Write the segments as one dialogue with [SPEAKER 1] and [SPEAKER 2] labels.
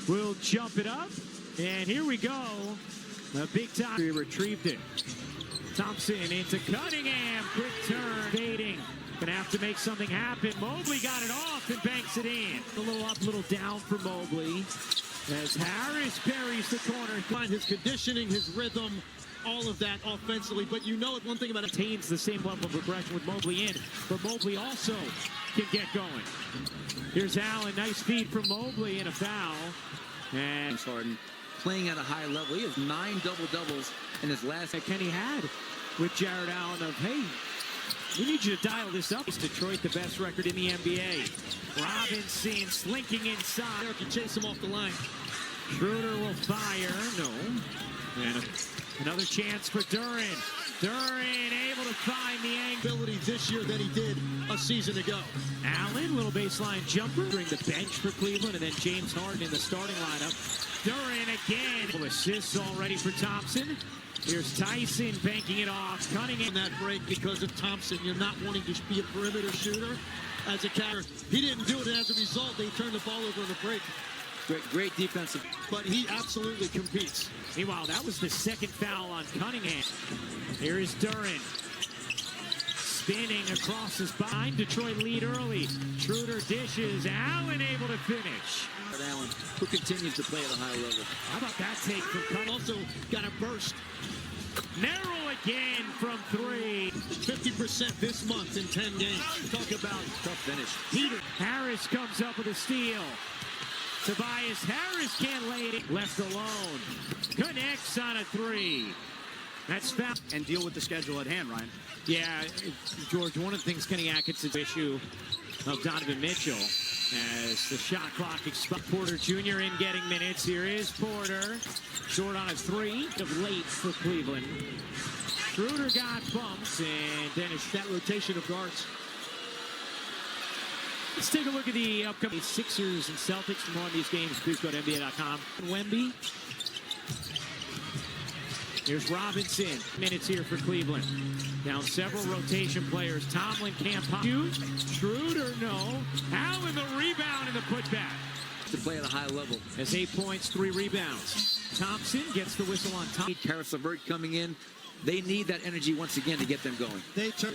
[SPEAKER 1] will jump it up. And here we go. A big time. He retrieved it. Thompson into Cunningham. Quick turn. Fading. Gonna have to make something happen. Mobley got it off and banks it in. A little up, a little down for Mobley. As Harris buries the corner.
[SPEAKER 2] Find his conditioning, his rhythm, all of that offensively. But you know one thing about it.
[SPEAKER 1] Maintains the same level of progression with Mobley in. But Mobley also can get going. Here's Allen. Nice feed from Mobley and a foul. And
[SPEAKER 3] Harden playing at a high level. He has 9 double-doubles in his last.
[SPEAKER 1] Kenny had with Jared Allen of, hey, we need you to dial this up. It's Detroit, the best record in the NBA. Robinson slinking inside.
[SPEAKER 2] There can chase him off the line.
[SPEAKER 1] Schroeder will fire. No. And another chance for Duren. Duren able to find the angle.
[SPEAKER 2] Ability this year than he did a season ago.
[SPEAKER 1] Allen, little baseline jumper. During the bench for Cleveland, and then James Harden in the starting lineup. Duren again. Assists already for Thompson. Here's Tyson banking it off. Cunningham.
[SPEAKER 2] On that break because of Thompson. You're not wanting to be a perimeter shooter as a counter. He didn't do it, and as a result, they turned the ball over on the break.
[SPEAKER 3] Great defensive.
[SPEAKER 2] But he absolutely competes.
[SPEAKER 1] Meanwhile, that was the second foul on Cunningham. Here is Duren. Spinning across his behind. Detroit lead early. Schroeder dishes. Allen able to finish.
[SPEAKER 3] Allen, who continues to play at a high level.
[SPEAKER 1] How about that take from Cunningham?
[SPEAKER 2] Also got a burst.
[SPEAKER 1] Narrow again from 3.
[SPEAKER 2] 50% this month in 10 games. Talk about
[SPEAKER 3] Tough finish.
[SPEAKER 2] Peter.
[SPEAKER 1] Harris comes up with a steal. Tobias Harris can't lay it. Left alone. Connects on a 3. That's foul.
[SPEAKER 3] And deal with the schedule at hand, Ryan.
[SPEAKER 1] Yeah, George, one of the things Kenny Atkinson's issue of Donovan Mitchell as the shot clock expires. Porter Jr. in getting minutes. Here is Porter. Short on a 3. Of late for Cleveland. Schroeder got bumped, and then it's that rotation of guards. Let's take a look at the upcoming Sixers and Celtics from one of these games. Please go to NBA.com. Wemby. Here's Robinson. Minutes here for Cleveland. Down several rotation players. Tomlin can't pop. Schroeder, no. Allen the rebound and the putback.
[SPEAKER 3] To play at a high level.
[SPEAKER 1] Has 8 points, 3 rebounds. Thompson gets the whistle on top.
[SPEAKER 3] Karis LeVert coming in. They need that energy once again to get them going.
[SPEAKER 2] They turn.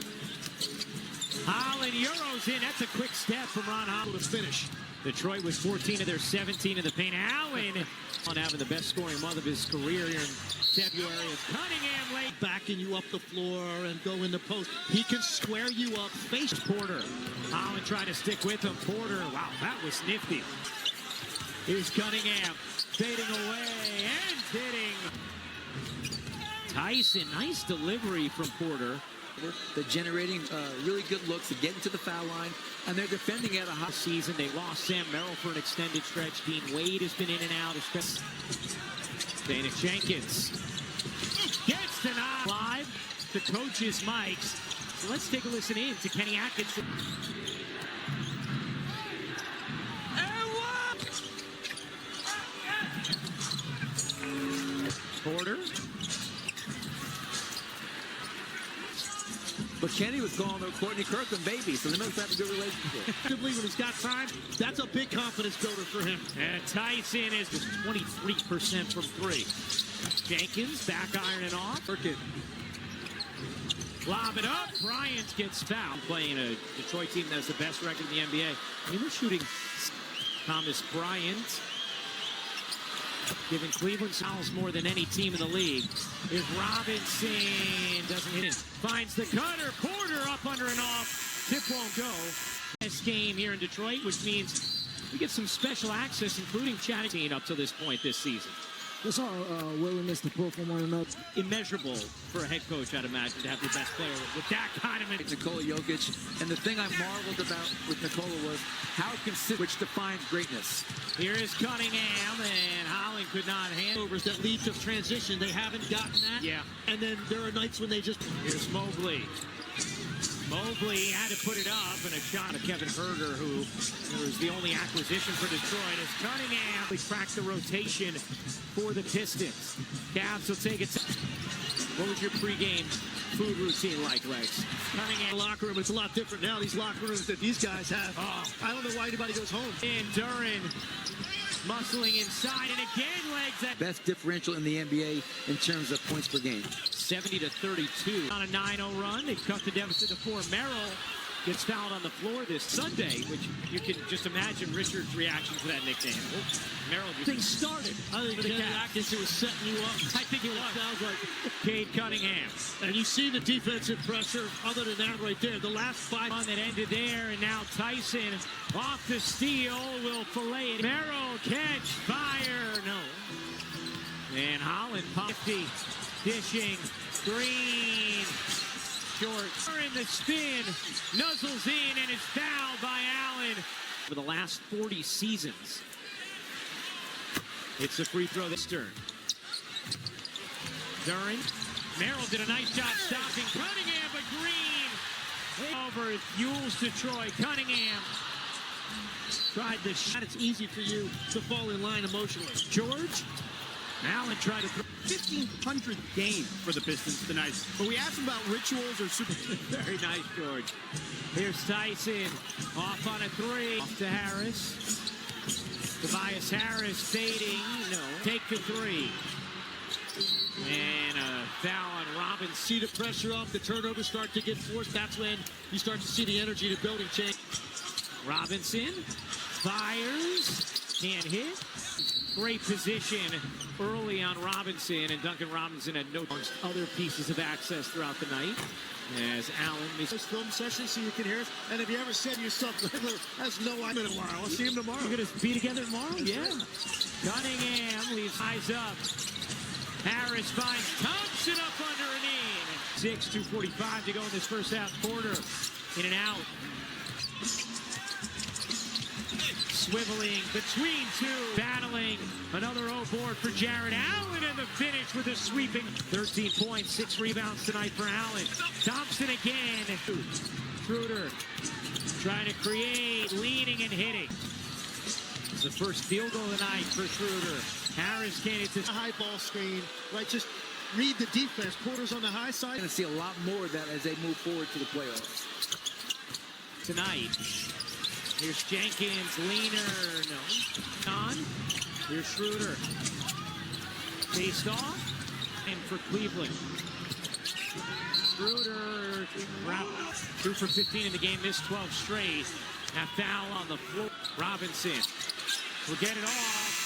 [SPEAKER 1] Holland Euros in. That's a quick step from Ron Holland
[SPEAKER 2] To finish.
[SPEAKER 1] Detroit with 14 of their 17 in the paint. Allen on having the best scoring month of his career here in February. As Cunningham late.
[SPEAKER 2] Backing you up the floor and go in the post. He can square you up.
[SPEAKER 1] Face Porter. Holland trying to stick with him. Porter, wow, that was nifty. Here's Cunningham fading away and hitting. Tyson, nice delivery from Porter.
[SPEAKER 3] They're generating really good looks to get into the foul line, and they're defending at a high
[SPEAKER 1] season. They lost Sam Merrill for an extended stretch. Dean Wade has been in and out. Dana Jenkins gets denied. Live, the coach's mics. So let's take a listen in to Kenny Atkinson. Porter.
[SPEAKER 3] But Kenny was calling her Courtney Kirkland baby, so they must have a good relationship.
[SPEAKER 2] When he's got time, that's a big confidence builder for him.
[SPEAKER 1] And Tyson is just 23% from 3. Jenkins back ironing off. Lob it up. Bryant gets fouled. Playing a Detroit team that has the best record in the NBA. I mean, they're shooting Thomas Bryant. Giving Cleveland fouls more than any team in the league. Here's Robinson. Doesn't hit it. Finds the cutter. Porter up under and off. Tip won't go. This game here in Detroit, which means we get some special access, including chatting up to this point this season.
[SPEAKER 4] What's our willingness to pull from one another?
[SPEAKER 1] Immeasurable for a head coach, I'd imagine, to have your best player with that kind of...
[SPEAKER 3] Nikola Jokic, and the thing I marveled about with Nikola was how consistent, which defines greatness.
[SPEAKER 1] Here is Cunningham, and Holland could not handle.
[SPEAKER 2] Overs that lead to transition, they haven't gotten that.
[SPEAKER 1] Yeah.
[SPEAKER 2] And then there are nights when they just...
[SPEAKER 1] Here's Mobley. Mobley had to put it up, and a shot of Kevin Herter, who was the only acquisition for Detroit, as Cunningham cracked the rotation for the Pistons. Cavs will take it. What was your pregame food routine like, Lex?
[SPEAKER 2] Cunningham locker room, it's a lot different now. These locker rooms that these guys have. Oh, I don't know why anybody goes home.
[SPEAKER 1] And Duren Muscling inside, and again legs that.
[SPEAKER 3] Best differential in the NBA in terms of points per game.
[SPEAKER 1] 70-32 on a 9-0 run. They've cut the deficit to 4. Merrill gets fouled on the floor this Sunday, which you can just imagine Richard's reaction to that nickname. Merrill just
[SPEAKER 2] Things started. I think Kenny Atkinson was setting you up.
[SPEAKER 1] I think it was.
[SPEAKER 2] Sounds like.
[SPEAKER 1] Cade Cunningham.
[SPEAKER 2] And you see the defensive pressure. Other than that, right there, the last 5
[SPEAKER 1] One that ended there, and now Tyson off the steal will fillet it. Merrill catch, fire, no. And Holland 50, dishing, Green. Short in the spin, nuzzles in, and is fouled by Allen. For the last 40 seasons, it's a free throw this turn. Duran, Merrill did a nice job stopping Cunningham, but Green over fuels Detroit. Cunningham tried the shot.
[SPEAKER 2] It's easy for you to fall in line emotionally.
[SPEAKER 1] George, Allen tried to throw.
[SPEAKER 5] 1,500th game for the Pistons tonight. But we asked him about rituals or super.
[SPEAKER 1] Very nice, George. Here's Tyson off on a 3. Off to Harris. Tobias Harris fading. No. Take the 3. And a foul on Robinson.
[SPEAKER 2] See the pressure up, the turnovers start to get forced. That's when you start to see the energy, the building change.
[SPEAKER 1] Robinson fires. Can't hit. Great position early on Robinson, and Duncan Robinson had no other pieces of access throughout the night. As Allen missed
[SPEAKER 2] This film session so you can hear us. And if you ever said to yourself, has no idea tomorrow. I'll see him tomorrow.
[SPEAKER 1] You're going to be together tomorrow? Yeah. Cunningham leaves eyes up. Harris finds Thompson up under and in. 2:45 to go in this first half quarter. In and out. Swiveling between two, battling another 0 board for Jared Allen, and the finish with a sweeping 13 points, 6 rebounds tonight for Allen. Thompson again. Schroeder trying to create, leaning and hitting. It's the first field goal of the night for Schroeder. Harris can't hit
[SPEAKER 2] A high ball screen, right? Just read the defense. Porter's on the high side.
[SPEAKER 3] Going to see a lot more of that as they move forward to the playoffs.
[SPEAKER 1] Tonight. Here's Jenkins, leaner, no. On. Here's Schroeder. Faced off. And for Cleveland. Schroeder, 2 for 15 in the game, missed 12 straight. A foul on the floor. Robinson will get it off.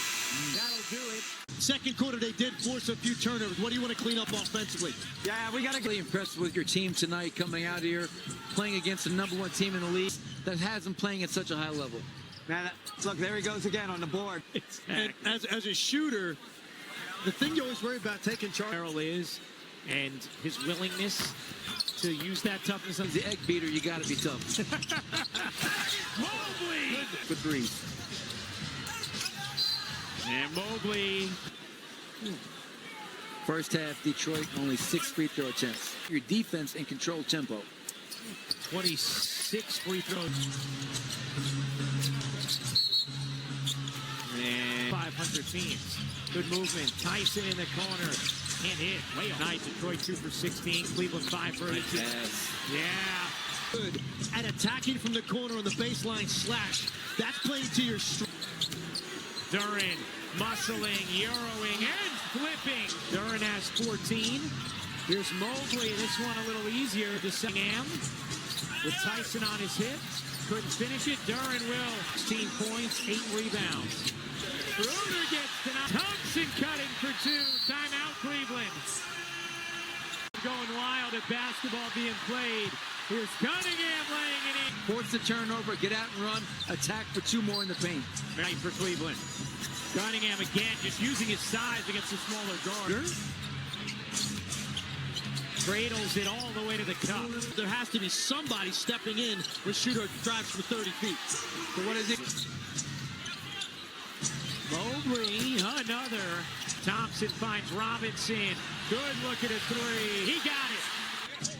[SPEAKER 1] That'll do it.
[SPEAKER 2] Second quarter, they did force a few turnovers. What do you want to clean up offensively?
[SPEAKER 3] Yeah, we got to get impressed with your team tonight coming out here, playing against the #1 team in the league that has them playing at such a high level.
[SPEAKER 5] Man, look, there he goes again on the board.
[SPEAKER 2] And as a shooter, the thing you always worry about taking charge.
[SPEAKER 1] Merrill is, and his willingness to use that toughness.
[SPEAKER 3] As the egg beater, you got to be tough.
[SPEAKER 1] Mobley!
[SPEAKER 3] For threes.
[SPEAKER 1] And Mobley.
[SPEAKER 3] First half, Detroit only 6 free throw attempts. Your defense and control tempo.
[SPEAKER 1] 26 free throws. And 500 teams. Good movement. Tyson in the corner. Can't hit. Way off. Night. Detroit 2 for 16. Cleveland 5 for 18.
[SPEAKER 3] Yes.
[SPEAKER 1] Yeah.
[SPEAKER 2] Good at attacking from the corner on the baseline slash. That's playing to your strength.
[SPEAKER 1] Duran muscling, Euroing, and flipping. Duran has 14. Here's Mobley. This one a little easier to Sam. With Tyson on his hip. Couldn't finish it. Duran will. 16 points, 8 rebounds. Schroeder gets denied. Thompson cutting for 2. Timeout, Cleveland. Going wild at basketball being played. Here's Cunningham laying it in.
[SPEAKER 3] Force the turnover, get out and run, attack for 2 more in the paint.
[SPEAKER 1] Right for Cleveland. Cunningham again, just using his size against the smaller guard. Cradles it all the way to the cup.
[SPEAKER 2] There has to be somebody stepping in when shooter drives for 30 feet.
[SPEAKER 3] So what is it?
[SPEAKER 1] Mobley, another. Thompson finds Robinson. Good look at a 3. He got it.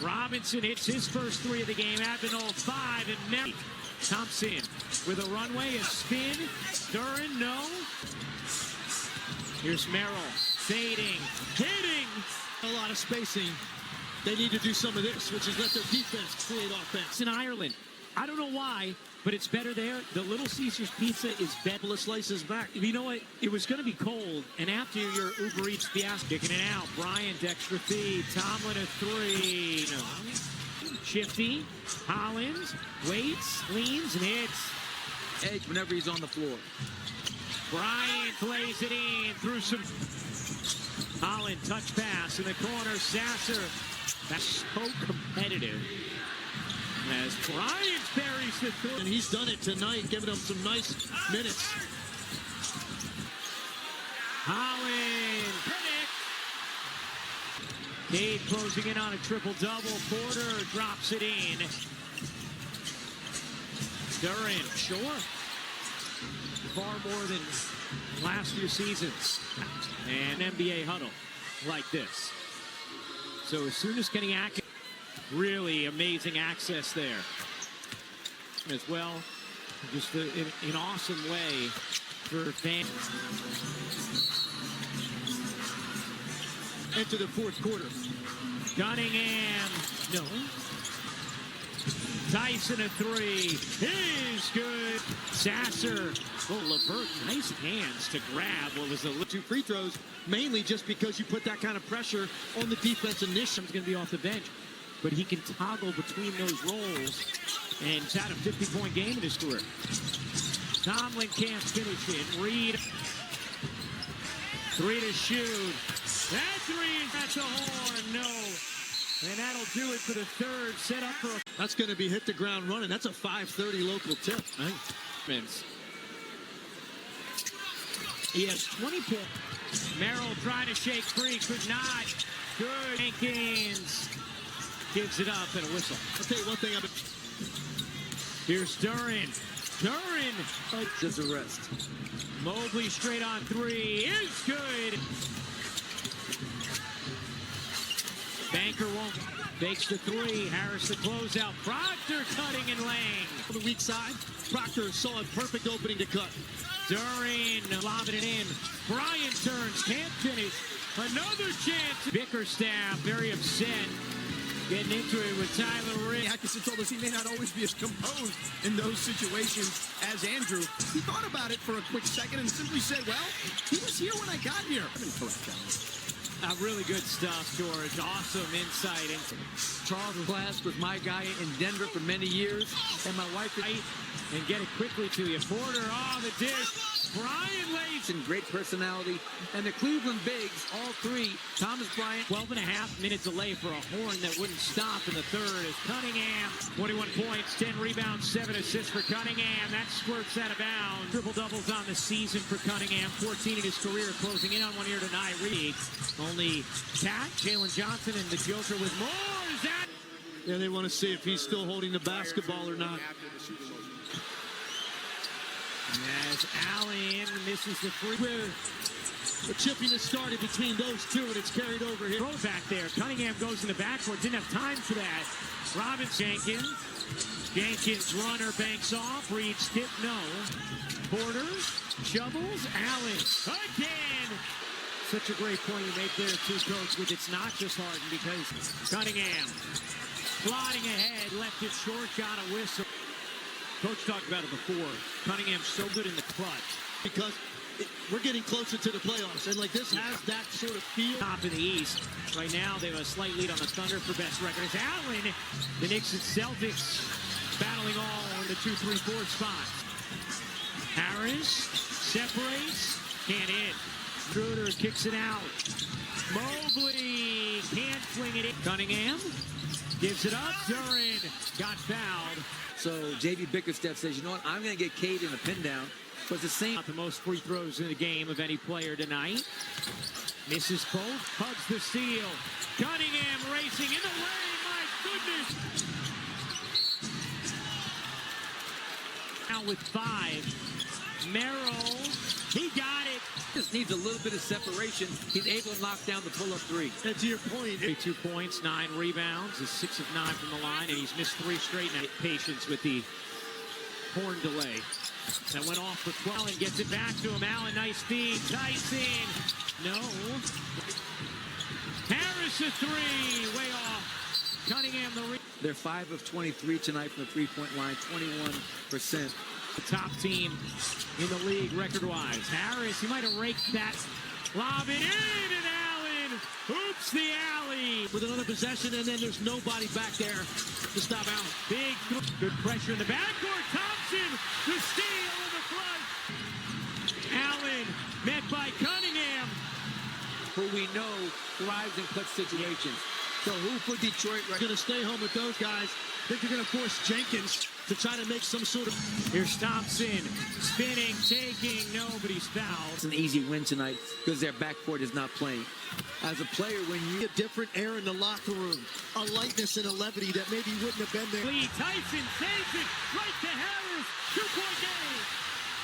[SPEAKER 1] Robinson hits his first 3 of the game. Avenol 5 and Merrill. Thompson with a runway, a spin. Duran, no. Here's Merrill. Fading. Hitting.
[SPEAKER 2] A lot of spacing. They need to do some of this, which is let their defense create offense.
[SPEAKER 1] In Ireland. I don't know why. But it's better there. The Little Caesars pizza is better.
[SPEAKER 2] Couple of slices back.
[SPEAKER 1] You know what? It was going to be cold, and after your Uber Eats fiasco, kicking it out. Bryant, extra feed. Tomlin a three. No. Shifty. Hollins waits, leans, and hits.
[SPEAKER 3] Edge whenever he's on the floor.
[SPEAKER 1] Bryant plays it in through some. Holland touch pass in the corner. Sasser. That's so competitive. As Bryant buries the throw.
[SPEAKER 2] And he's done it tonight, giving them some nice minutes.
[SPEAKER 1] Holland. Connect. Cade closing in on a triple-double. Porter drops it in. Duran, sure. Far more than last few seasons. And NBA huddle like this. So as soon as getting active, really amazing access there as well. Just an awesome way for fans.
[SPEAKER 2] Into the fourth quarter.
[SPEAKER 1] Cunningham, no. Tyson a three is good. Sasser, oh, Levert, nice hands to grab what was the
[SPEAKER 2] 2 free throws, mainly just because you put that kind of pressure on the defense initially.
[SPEAKER 1] He's going to be off the bench, but he can toggle between those roles, and he's had a 50-point game in his career. Tomlin can't finish it. Reed, 3 to shoot. That 3, that's a horn, no. And that'll do it for the third. Set up for a...
[SPEAKER 2] That's going to be hit the ground running. That's a 5:30 local tip.
[SPEAKER 1] Nice. He has 20 points. Merrill trying to shake free, could not. Good. Jenkins gives it up and a whistle.
[SPEAKER 2] I'll tell you one thing.
[SPEAKER 1] Here's Duran. Duran.
[SPEAKER 3] Just a rest.
[SPEAKER 1] Mobley straight on 3 is good. Banker won't. Fakes the 3. Harris the closeout. Proctor cutting and laying.
[SPEAKER 2] On the weak side, Proctor saw a perfect opening to cut.
[SPEAKER 1] Duran lobbing it in. Bryant turns, can't finish. Another chance. Bickerstaff very upset. Getting into it with Tyler Rick.
[SPEAKER 5] Atkinson told us he may not always be as composed in those situations as Andrew. He thought about it for a quick second and simply said, well, he was here when I got here.
[SPEAKER 1] Really good stuff, George. Awesome insight.
[SPEAKER 3] Charles Glass was my guy in Denver for many years, and my wife
[SPEAKER 1] and get it quickly to you. Porter, the dish. Bryant lays.
[SPEAKER 3] and great personality. And the Cleveland Bigs, all 3, Thomas Bryant.
[SPEAKER 1] 12.5 minute delay for a horn that wouldn't stop in the third as Cunningham. 21 points, 10 rebounds, 7 assists for Cunningham. That squirts out of bounds. Triple doubles on the season for Cunningham. 14 in his career, closing in on one here tonight. Reed, only Cat, Jalen Johnson, and the Joker with more. Is that?
[SPEAKER 2] Yeah, they want to see if he's still holding the basketball or not.
[SPEAKER 1] As Allen misses the free.
[SPEAKER 2] The chipping has started between those two, and it's carried over here.
[SPEAKER 1] Throw back there. Cunningham goes in the backcourt. Didn't have time for that. Jenkins. Jenkins runner banks off. Reed skip, no. Porter shovels. Allen again. Such a great point you make there, too, Coach, with it's not just Harden because Cunningham plodding ahead, left it short, got a whistle. Coach talked about it before. Cunningham's so good in the clutch.
[SPEAKER 2] Because we're getting closer to the playoffs, and like this has that sort of feel.
[SPEAKER 1] Top in the East. Right now, they have a slight lead on the Thunder for best record. It's Allen, the Knicks and Celtics battling all in the 2, 3, 4 spots. Harris separates, can't hit. Schroeder kicks it out. Mobley can't fling it in. Cunningham gives it up. Duran got fouled.
[SPEAKER 3] So J.B. Bickerstaff says, you know what, I'm going to get Cade in a pin down. But it's the same.
[SPEAKER 1] Not the most free throws in the game of any player tonight. Misses both, hugs the steal. Cunningham racing in the lane, my goodness. Now with 5. Merrill, he got it.
[SPEAKER 3] Just needs a little bit of separation. He's able to knock down the pull-up 3.
[SPEAKER 2] And to your point,
[SPEAKER 1] 2 points, 9 rebounds, is 6 of 9 from the line, and he's missed 3 straight now. Patience with the horn delay. That went off for 12 and gets it back to him. Allen, nice feed. Tyson, no. Harris a 3, way off. Cunningham,
[SPEAKER 3] They're 5 of 23 tonight from the three-point line, 21%.
[SPEAKER 1] the top team in the league record-wise. Harris, he might have raked that. Lob it in, and Allen hoops the alley.
[SPEAKER 2] With another possession, and then there's nobody back there to stop Allen.
[SPEAKER 1] Big, good pressure in the backcourt. Thompson, the steal in the front. Allen met by Cunningham.
[SPEAKER 3] Who we know thrives in clutch situations. So who for Detroit right
[SPEAKER 2] Going to stay home with those guys. I think they're going to force Jenkins to try to make some sort of...
[SPEAKER 1] Here's Thompson, spinning, taking, nobody's fouled.
[SPEAKER 3] It's an easy win tonight because their backcourt is not playing. As a player, when you...
[SPEAKER 2] A different air in the locker room. A lightness and a levity that maybe wouldn't have been there.
[SPEAKER 1] Lee Tyson saves it right to Harris. 2-point game.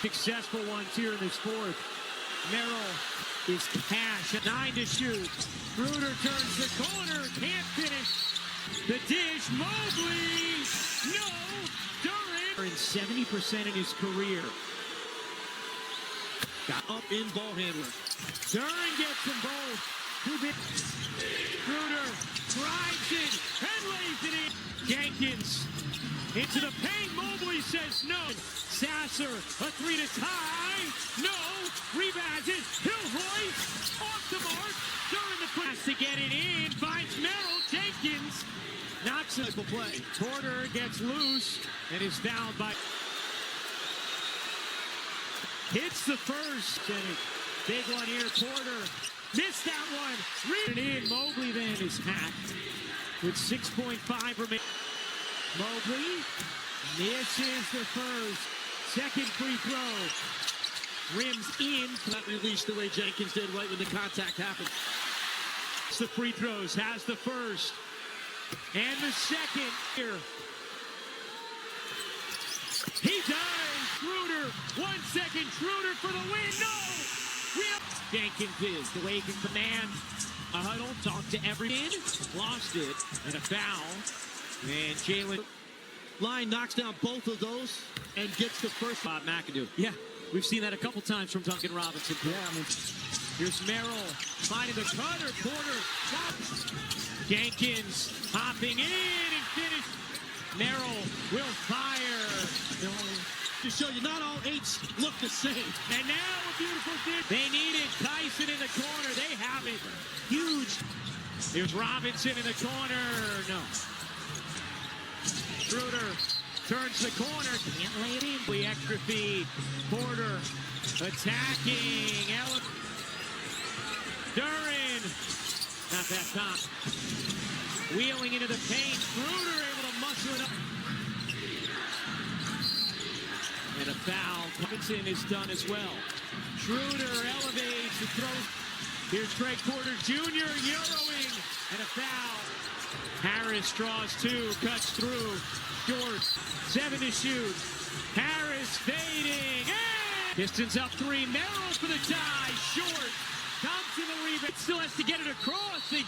[SPEAKER 1] Successful ones here in this fourth. Merrill is cash at 9 to shoot. Bruder turns the corner, can't finish. The dish, Mobley, no, Duran. In 70% in his career.
[SPEAKER 2] Got up in ball handler.
[SPEAKER 1] Duran gets them both. Bruder drives it and lays it in. Jenkins into the paint. Mobley says no. Sasser, a 3 to tie. No. Rebounds it. Hillhoist off the mark. Duran the pass to get it in. Finds Merrill. Jenkins knocks it. Play. Porter gets loose and is fouled by. Hits the first. Big one here. Porter missed that one. Read it in. Mobley then is hacked with 6.5 remaining. Mobley misses the first. Second free throw. Rims in.
[SPEAKER 2] Not released the way Jenkins did right when the contact happened.
[SPEAKER 1] It's the free throws. Has the first. And the second here. He does. Schroeder. 1 second. Schroeder for the win. No. Jenkins is the way he can command a huddle. Talk to everyone. Lost it. And a foul. And Jalen.
[SPEAKER 2] Line knocks down both of those and gets the first.
[SPEAKER 1] Bob McAdoo. Yeah, we've seen that a couple times from Duncan Robinson.
[SPEAKER 4] Yeah, I mean,
[SPEAKER 1] here's Merrill finding the cutter. Porter. Jenkins hopping in and finished. Merrill will fire.
[SPEAKER 2] To show you, not all 8s look the same.
[SPEAKER 1] And now a beautiful dish. They need it. Tyson in the corner. They have it. Huge. Here's Robinson in the corner. No. Schroeder turns the corner. Can't lay it in. The extra feed. Porter attacking. Duran. Not that top. Wheeling into the paint. Schroeder able to muscle it up. And a foul. Robinson is done as well. Schroeder elevates and throws. Here's Greg Porter Jr. Euroing. And a foul. Harris draws 2. Cuts through. Short. 7 to shoot. Harris fading. And Pistons up 3. Merrill for the tie. Short. Thompson the rebound. Still has to get it across. They